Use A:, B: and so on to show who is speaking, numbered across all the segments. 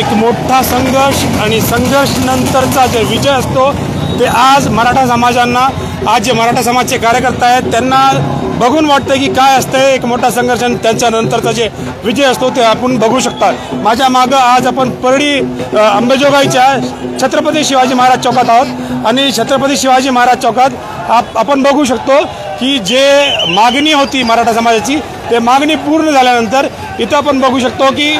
A: एक मोठा संघर्ष आणि संघर्ष नंतरचा जे विजय असतो ते आज मराठा समाजांना, आज जे मराठा समाजचे कार्यकर्ते आहेत त्यांना बघून वाटतं की काय असतं एक मोठा संघर्ष आणि त्यांच्यानंतरचा जे विजय असतो ते आपण बघू शकता। माझ्या मागं आज आपण परळी अंबाजोगाईच्या छत्रपती शिवाजी महाराज चौकात आहोत आणि छत्रपती शिवाजी महाराज चौकात आपण बघू शकतो की जे मागणी होती मराठा समाजाची ते मागणी पूर्ण झाल्यानंतर इथं आपण बघू शकतो की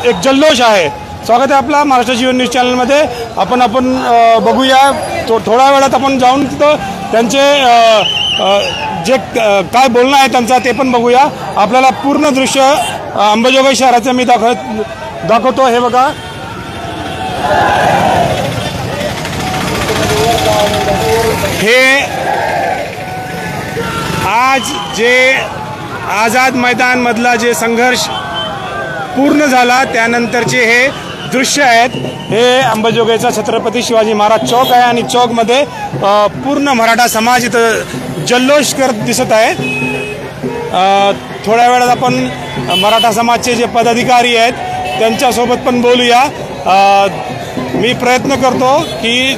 A: एक जल्लोष आहे। स्वागत आहे आपला महाराष्ट्र जीवन न्यूज चॅनलमध्ये। आपण बघूया थोड्या वेळात आपण जाऊन तिथं त्यांचे जे काय बोलणं आहे त्यांचा ते पण बघूया। आपल्याला पूर्ण दृश्य अंबाजोगाई शहराचं मी दाखवतो। हे बघा, हे आज जे आझाद मैदान मधला जे संघर्ष पूर्ण झाला त्यानंतरचे हे दृश्य आहेत। हे अंबाजोगाईचा छत्रपती शिवाजी महाराज चौक आहे आणि चौकमध्ये पूर्ण मराठा समाज इथं जल्लोष करत दिसत आहे। थोड्या वेळात आपण मराठा समाजचे जे पदाधिकारी आहेत त्यांच्यासोबत पण बोलूया। मी प्रयत्न करतो की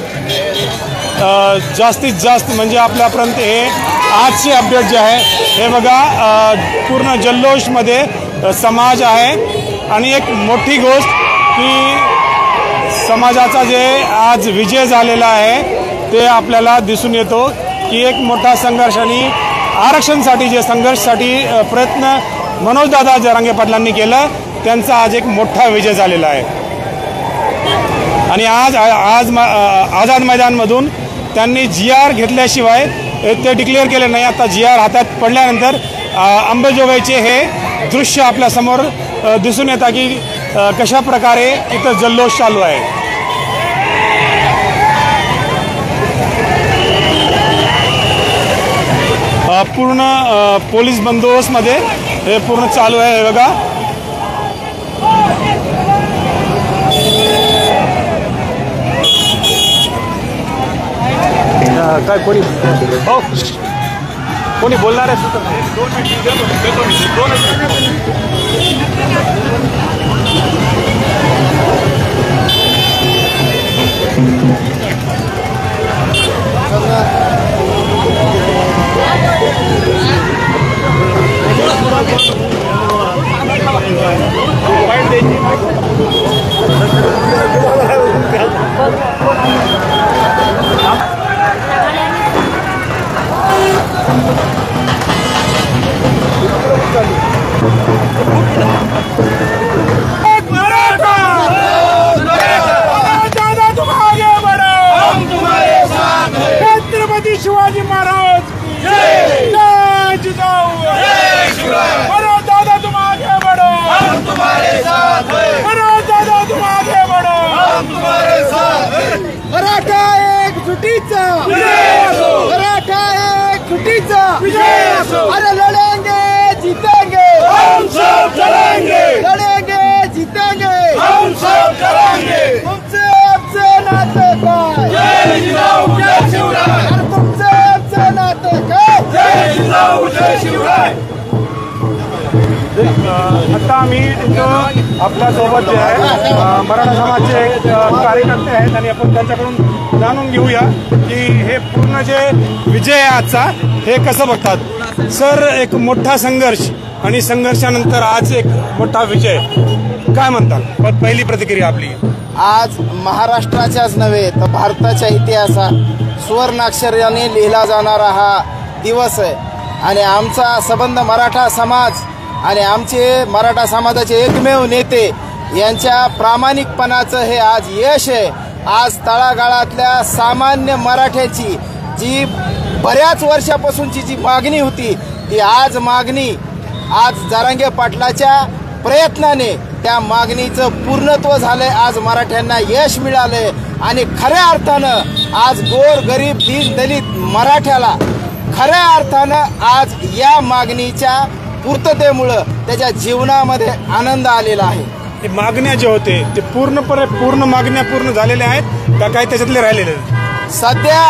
A: जास्तीत जास्त म्हणजे आपल्यापर्यंत हे आजचे अपडेट जे आहे हे बघा, पूर्ण जल्लोषमध्ये समाज आहे आणि एक मोठी गोष्ट की समाजाचा जे आज विजय झालेला आहे ते आपल्याला दिसून येतो की एक मोठा संघर्ष आणि आरक्षणासाठी जे संघर्षासाठी प्रयत्न मनोजदादा जरांगे पाटलांनी केलं त्यांचा आज एक मोठा विजय झालेला आहे। आणि आज आझाद मैदानमधून त्यांनी GR घेतल्याशिवाय ते डिक्लेअर केले नाही। आता GR हातात पडल्यानंतर अंबाजोगाईचे हे दृश्य आपल्या समोर दिसून येतं की कशा प्रकारे इथं जल्लोष चालू आहे। पूर्ण पोलीस बंदोबस्तमध्ये हे पूर्ण चालू आहे। हे बघा, काय कोणी बोलणार आहे? छत्रपती शिवाजी महाराज जय जिजाऊ। बड़ो दादा तुम आगे बढ़ो, हम तुम्हारे साथ हैं। बड़ो दादा तुम आगे बढ़ो, हम तुम्हारे साथ हैं। मराठा एक जुटीचा विजय असो, मराठा एक जुटीचा विजय असो। अरे लड़ेंगे जीतेंगे, हम सब चलेंगे, लड़ेंगे जीतेंगे, हम सब चलेंगे। तुमसे हमसे नाते काय, जय जिजाऊ जय शिवराय। तुमसे हमसे नाते काय, जय जिजाऊ जय शिवराय। आता आम्ही आपल्यासोबत जे आहे मराठा समाजचे कार्यकर्ते आहेत आणि आपण त्यांच्याकडून जाणून घेऊया की हे पूर्ण जे विजय आहे आजचा हे कसं बघतात। सर, एक मोठा संघर्ष आणि संघर्षानंतर आज एक मोठा विजय, काय म्हणतात? पहिली प्रतिक्रिया आपली।
B: आज महाराष्ट्राच्याच नव्हे तर भारताच्या इतिहासात सुवर्णाक्षराने लिहिला जाणारा हा दिवस आहे आणि आमचा संबंध मराठा समाज आणि आमचे मराठा समाजाचे एकमेव नेते यांच्या प्रामाणिकपणाचं हे आज यश आहे। आज तळागाळातल्या सामान्य मराठ्याची जी बऱ्याच वर्षापासूनची जी मागणी होती ती आज मागणी आज जरांगे पाटलाच्या प्रयत्नाने त्या मागणीचं पूर्णत्व झालंय। आज मराठ्यांना यश मिळालंय आणि खऱ्या अर्थानं आज गोर गरीब दीन दलित मराठ्याला खऱ्या अर्थानं आज या मागणीच्या पूर्ततेमुळे त्याच्या जीवनामध्ये आनंद आलेला आहे।
A: मागण्या जे होते ते पूर्ण मागण्या पूर्ण झालेल्या आहेत का काही त्याच्यातले राहिलेले?
B: सध्या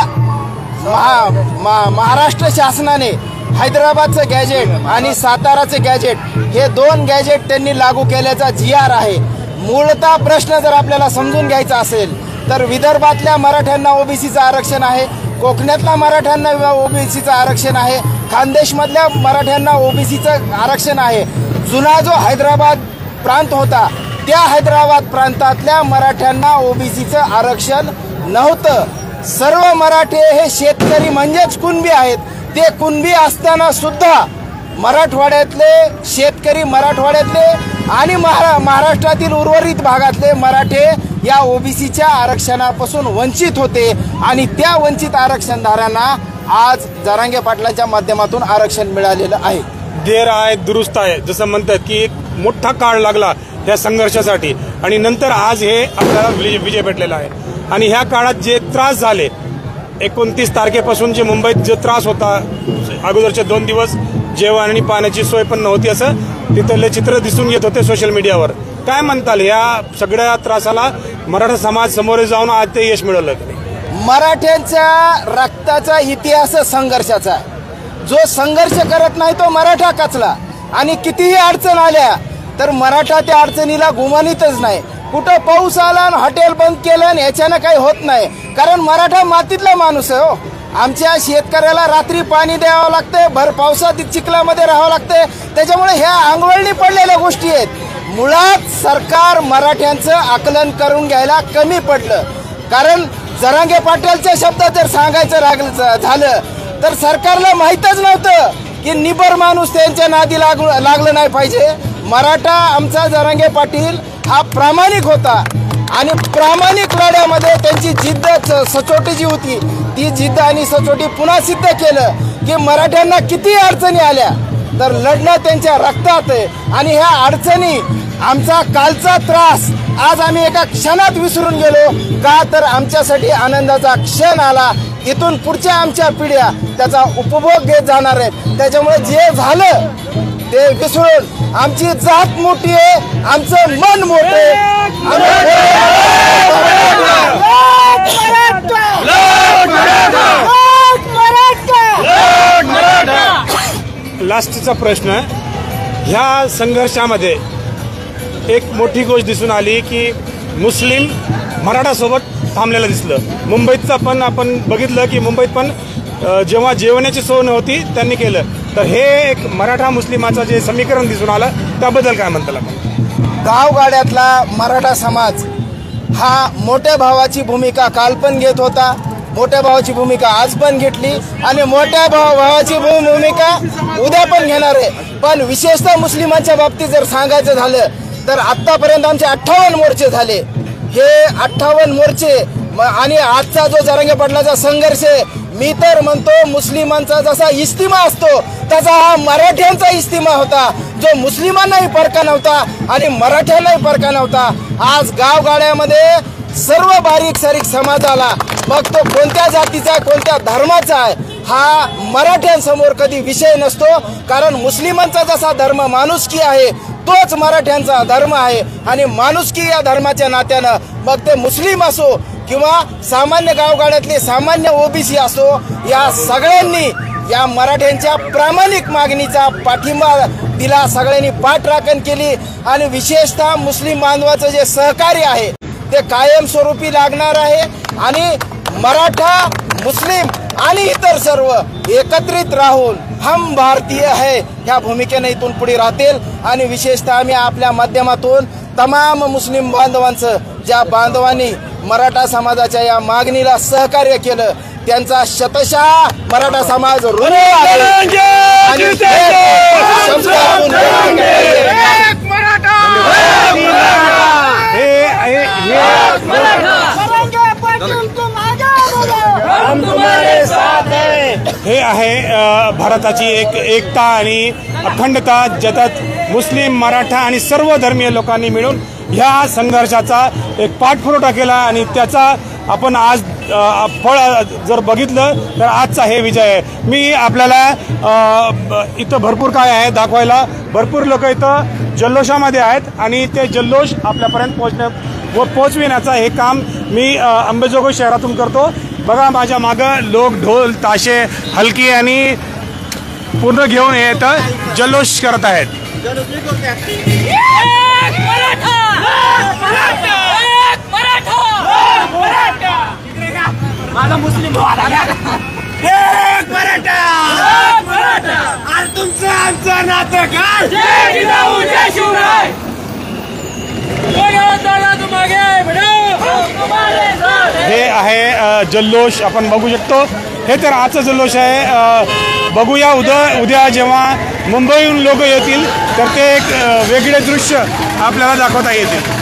B: महाराष्ट्र शासनाने हैदराबादचं गॅजेट आणि साताराचं गॅजेट हे दोन गॅजेट त्यांनी लागू केल्याचा GR आहे। मूळतः प्रश्न जर आपल्याला समजून घ्यायचा असेल तर विदर्भातल्या मराठ्यांना ओबीसीचं आरक्षण आहे, कोकणातल्या मराठ्यांना ओबीसीचं आरक्षण आहे, खानदेशमधल्या मराठ्यांना ओबीसीचं आरक्षण आहे. जुना जो हैदराबाद प्रांत होता त्या हैदराबाद प्रांतातल्या मराठ्यांना ओबीसीचं आरक्षण नव्हतं. सर्व मराठे हे शेतकरी म्हणजेच कुणबी आहेत. ते कुणबी असताना सुद्धा मराठवाड्यातले शेतकरी, मराठवाड्यातले आणि महाराष्ट्रातील उर्वरित भागातले मराठे या ओबीसीच्या आरक्षणापासून वंचित होते आणि त्या वंचित आरक्षणधाऱ्यांना आज जरांगे पाटलांच्या माध्यमातून आरक्षण मिळालेलं आहे.
A: देर आहे दुरुस्त आहे, जसं म्हणतात की एक मोठा काळ लागला या संघर्षासाठी आणि नंतर आज हे आपल्याला विजय भेटलेला आहे. आणि ह्या काळात जे त्रास झाले, 29 तारखेपासून जे मुंबईत जो त्रास होता, अगोदरचे 2 दिवस जेवण आणि पाण्याची सोय पण नव्हती, असं तिथले चित्र दिसून येत होते सोशल मीडियावर. काय म्हणताल या सगळ्या त्रासाला मराठा समाज समोर जाऊन आज ते यश मिळवलं?
B: मराठ्यांच्या रक्ताचा इतिहास संघर्षाचा आहे. जो संघर्ष करत नाही तो मराठा कचला. आणि कितीही अडचण आल्या तर मराठा त्या अडचणीला गुमानितच नाही. कुठं पाऊस आला आणि हॉटेल बंद केलं आणि ह्याच्यानं काही होत नाही, कारण मराठा मातीतला माणूस आहे हो. आमच्या शेतकऱ्याला रात्री पाणी द्यावं लागते, भर पावसात चिखलामध्ये राहावं लागते. त्याच्यामुळे ह्या आंगवळणी पडलेल्या गोष्टी आहेत. मुळात सरकार मराठ्यांचं आकलन करून घ्यायला कमी पडलं. कारण जरांगे पाटलांच्या शब्दात जर सांगायचं झालं तर सरकारला माहीतच नव्हतं की निबर माणूस त्यांच्या नादी लागलं नाही पाहिजे. मराठा आमचा जरांगे पाटील हा प्रामाणिक होता आणि प्रामाणिक लढ्यामध्ये त्यांची जिद्द, सचोटी जी होती ती जिद्द आणि सचोटी पुन्हा सिद्ध केलं की मराठ्यांना किती अडचणी आल्या तर लढणं त्यांच्या रक्तात आहे. आणि ह्या अडचणी, आमचा कालचा त्रास आज आम्ही एका क्षणात विसरून गेलो का, तर आमच्यासाठी आनंदाचा क्षण आला. इथून पुढच्या आमच्या पिढ्या त्याचा उपभोग घेत जाणार आहेत. त्याच्यामुळे जे झालं ते विसरून आमची जात मोठी आहे, आमचं मन मोठं आहे.
A: लास्टचा प्रश्न, ह्या संघर्षामध्ये एक मोठी गोष्ट दिसून आली की मुस्लिम मराठासोबत थांबलेलं दिसलं. मुंबईतचं पण आपण बघितलं की मुंबईत पण जेव्हा जेवणाची सोय नव्हती त्यांनी केलं. तर हे एक मराठा मुस्लिमाचं जे समीकरण दिसून आलं त्याबद्दल काय म्हणताल आपण?
B: गावगाड्यातला मराठा समाज हा मोठ्या भावाची भूमिका काल पण घेत होता, मोठ्या भावाची भूमिका आज पण घेतली आणि मोठ्या भावाची भूमिका उद्या पण घेणार आहे. पण विशेषतः मुस्लिमांच्या बाबतीत जर सांगायचं झालं तर आतापर्यंत आमचे 58 मोर्चे झाले. हे 58 मोर्चे आणि आजचा जो जरांगे पाटलाचा संघर्ष आहे, मी तर म्हणतो मुस्लिमांचा जसा इस्तिमा असतो तसा हा मराठ्यांचा इस्तिमा होता, जो मुस्लिमांनाही परका नव्हता आणि मराठ्यांनाही परका नव्हता. आज गावगाड्यामध्ये सर्व बारीक सारीक समाजाला, मग तो कोणत्या जातीचा कोणत्या धर्माचा आहे, हा मराठ्यांसमोर कधी विषय नसतो. कारण मुस्लिमांचा जसा धर्म माणुसकी आहे तोच मराठ्यांचा धर्म आहे. आणि माणुसकी या धर्माच्या नात्यानं मग ते मुस्लिम असो किंवा सामान्य गावगाड्यातले सामान्य ओबीसी असो, या सगळ्यांनी या मराठ्यांच्या प्रामाणिक मागणीचा पाठिंबा दिला. सगळ्यांनी पाठराखण केली आणि विशेषतः मुस्लिम बांधवाचं जे सहकार्य आहे ते कायमस्वरूपी लागणार आहे. आणि मराठा, मुस्लिम आणि इतर सर्व एकत्रित राहून हम भारतीय है ह्या भूमिकेने इथून पुढे राहतील. आणि विशेषतः आम्ही आपल्या माध्यमातून तमाम मुस्लिम बांधवांचं, ज्या बांधवांनी मराठा समाजाच्या या मागणीला सहकार्य केलं, त्यांचा शतशः मराठा समाज ऋणी आहे.
A: हे आहे भारताची एकता आणि अखंडता, ज्याच्यात मुस्लिम, मराठा आणि सर्व धर्मीय लोकांनी मिळून ह्या संघर्षाचा एक पाठपुरावा केला आणि त्याचा आपण आज फळ जर बघितलं तर आजचा हे विजय आहे. मी आपल्याला इथं भरपूर काय आहे दाखवायला, भरपूर लोक इथं जल्लोषामध्ये आहेत आणि ते जल्लोष आपल्यापर्यंत पोहोचविण्याचं हे काम मी अंबेजोगाई शहरातून करतो. बघा माझ्या मागं लोक ढोल, ताशे, हलकी आणि पूर्ण घेऊन येत जल्लोष करत आहेत.
C: माझा मुस्लिम एक मराठा आणि तुमचं आमचं नातं काय जय जिजाऊ जय शिवराय
A: हे आहे जल्लोष आपण बघू शकतो. हे तर आजचं जल्लोष आहे. बघूया उद्या जेव्हा मुंबईहून लोक येतील तर ते एक वेगळे दृश्य आपल्याला दाखवता येतील.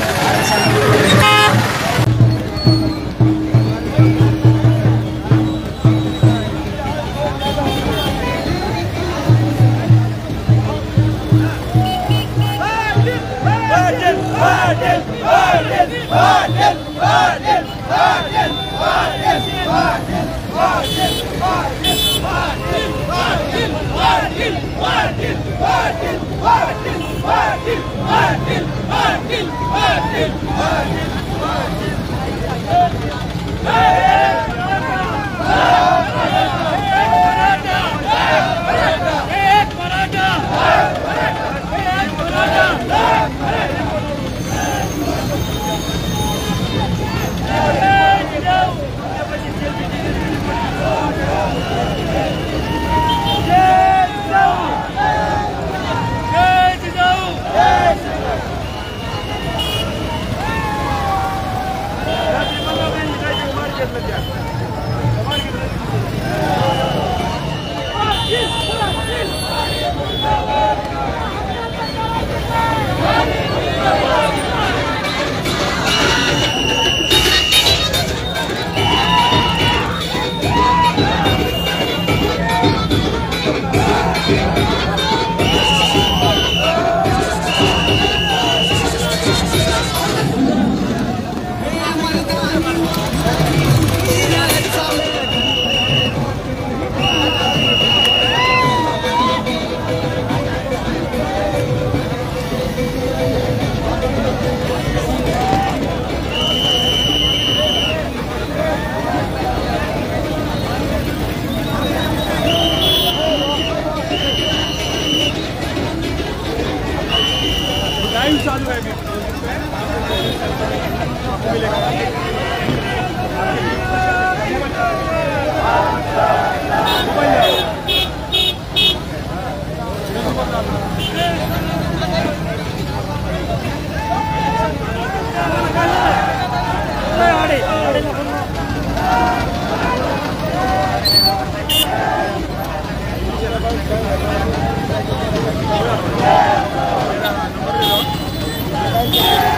C: Yeah.